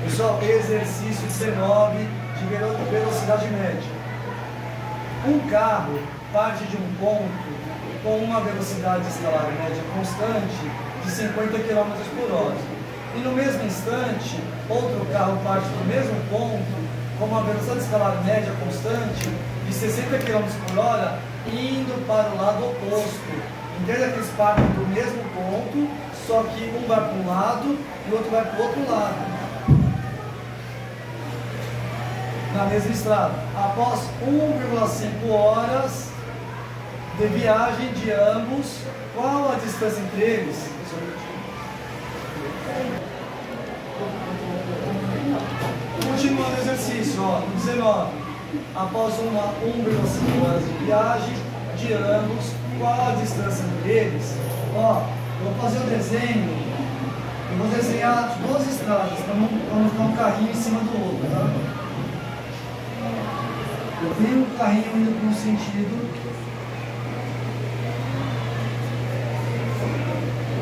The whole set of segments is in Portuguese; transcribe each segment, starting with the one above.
Pessoal, exercício 19 de velocidade média. Um carro parte de um ponto com uma velocidade escalar média constante de 50 km por hora. E no mesmo instante, outro carro parte do mesmo ponto com uma velocidade escalar média constante de 60 km por hora, indo para o lado oposto. Entenda que eles partem do mesmo ponto, só que um vai para um lado e o outro vai para o outro lado, na mesma estrada. Após 1,5 horas de viagem de ambos, qual a distância entre eles? Continuando o exercício, ó, 19. Após 1,5 horas de viagem de ambos, qual a distância entre eles? Ó, eu vou fazer o desenho. Eu vou desenhar duas estradas para não ficar um carrinho em cima do outro, tá? Eu tenho um carrinho indo para um sentido.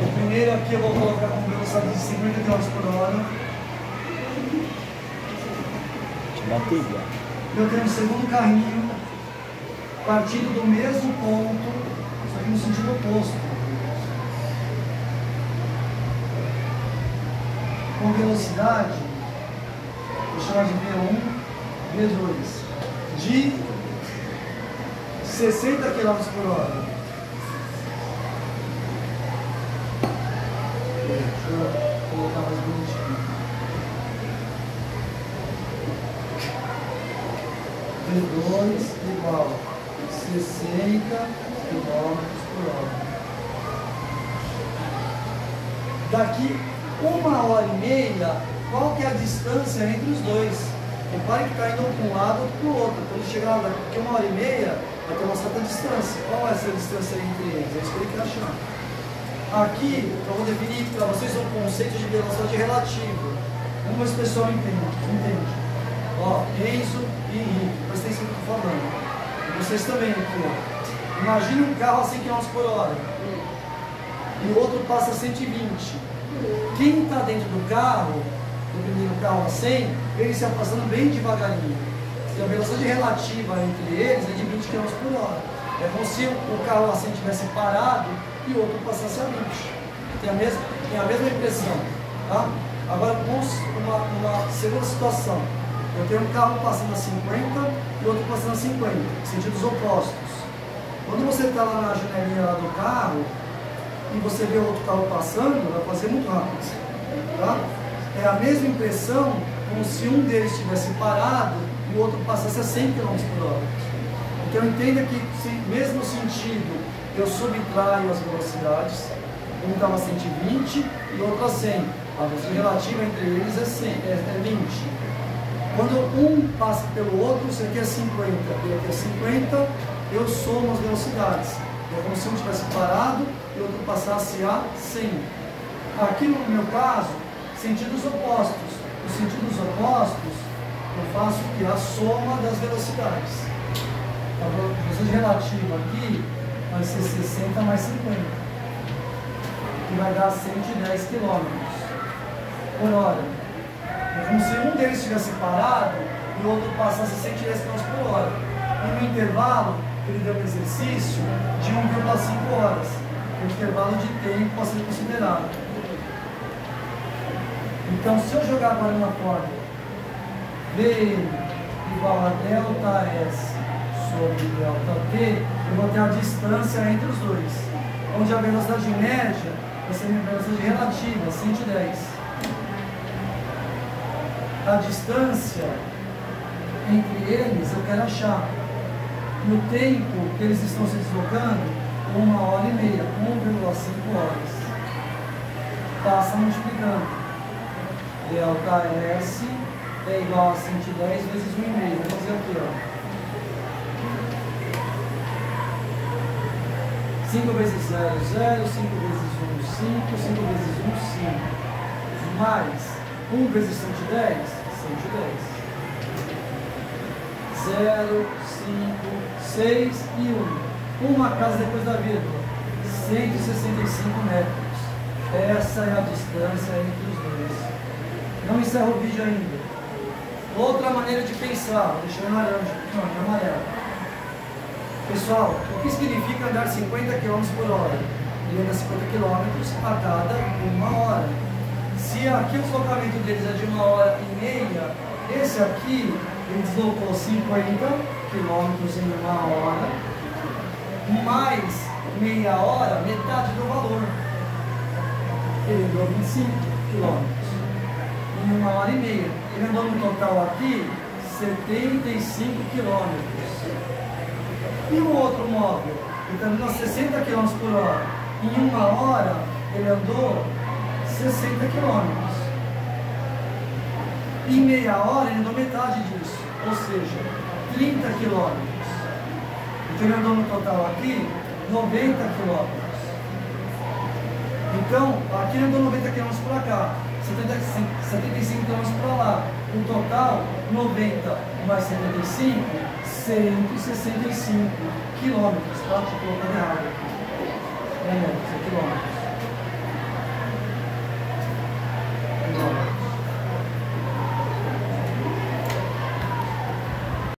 O primeiro aqui eu vou colocar com velocidade de 50 km por hora. Eu tenho um segundo carrinho partindo do mesmo ponto, só que no sentido oposto, com velocidade, vou chamar de V1, V2, de 60 km por hora. Deixa eu colocar mais bonitinho. V2 igual 60 km por hora. Daqui 1h30, qual que é a distância entre os dois? Repare que está indo para um lado ou para o outro. Quando chegar daqui 1h30, vai ter uma certa distância. Qual é essa distância entre eles? É isso que ele quer achar. Aqui, eu vou definir para vocês um conceito de velocidade relativa. Vamos ver se o pessoal entende. Ó, Enzo e Henrique, presta atenção no que eu estou falando. E vocês também aqui, ó. Imagine um carro a 100 km por hora e o outro passa a 120. Quem está dentro do carro, do primeiro carro a 100, ele se afastando bem devagarinho. E a velocidade relativa entre eles é de 20 km por hora. É como se o carro a 100 tivesse parado e o outro passasse a 20. Tem a mesma impressão. Tá? Agora, vamos uma segunda situação. Eu tenho um carro passando a 50 e outro passando a 50, sentidos opostos. Quando você está lá na janelinha lá do carro e você vê o outro carro passando, vai fazer muito rápido. Tá? É a mesma impressão como se um deles estivesse parado e o outro passasse a 100 km por hora. Então entenda que, mesmo sentido, eu subtraio as velocidades. Um carro a 120 e outro a 100. A velocidade relativa entre eles é 20. Quando um passa pelo outro, esse aqui é 50 e aqui é 50, eu somo as velocidades. É como se um tivesse parado e o outro passasse a 100. Aqui no meu caso, sentidos opostos. Os sentidos opostos, eu faço aqui a soma das velocidades. A velocidade relativa aqui vai ser 60 mais 50, que vai dar 110 km por hora. É como se um deles estivesse parado e o outro passasse a 110 km por hora. E no intervalo, ele deu um exercício de 1,5 horas. O intervalo de tempo a ser considerado. Então, se eu jogar agora uma fórmula V igual a ΔS sobre ΔT, eu vou ter a distância entre os dois. Onde a velocidade média vai ser a velocidade relativa, 110. A distância entre eles eu quero achar. E o tempo que eles estão se deslocando, 1h30, 1,5 horas. Passa multiplicando. ΔS é igual a 110 vezes 1,5. Vou fazer aqui, ó. 5 vezes 0, 0, 5 vezes 1, 5, 5 vezes 1, 5. Mais 1 vezes 110, 110. 0, 5, 6 e 1. Uma casa depois da vírgula. 165 metros. Essa é a distância entre os dois. Não encerro o vídeo ainda. Outra maneira de pensar, vou deixar em laranja, não, em amarelo. Pessoal, o que significa andar 50 km por hora? Ele anda 50 km a cada 1 hora. Se aqui o deslocamento deles é de 1h30, esse aqui ele deslocou 50 km em 1 hora, mais meia hora, metade do valor. Ele andou 25 km em 1h30. Ele andou no total aqui 75 km. E o outro móvel? Ele andou 60 km por hora. Em 1 hora, ele andou 60 km. Em meia hora, ele andou metade disso, ou seja, 30 km. Então, ele andou no total aqui 90 km. Então, aqui ele andou 90 km para cá, 75 km para lá. O total, 90 mais 75, 165 km. Tá? Estou colocando errado.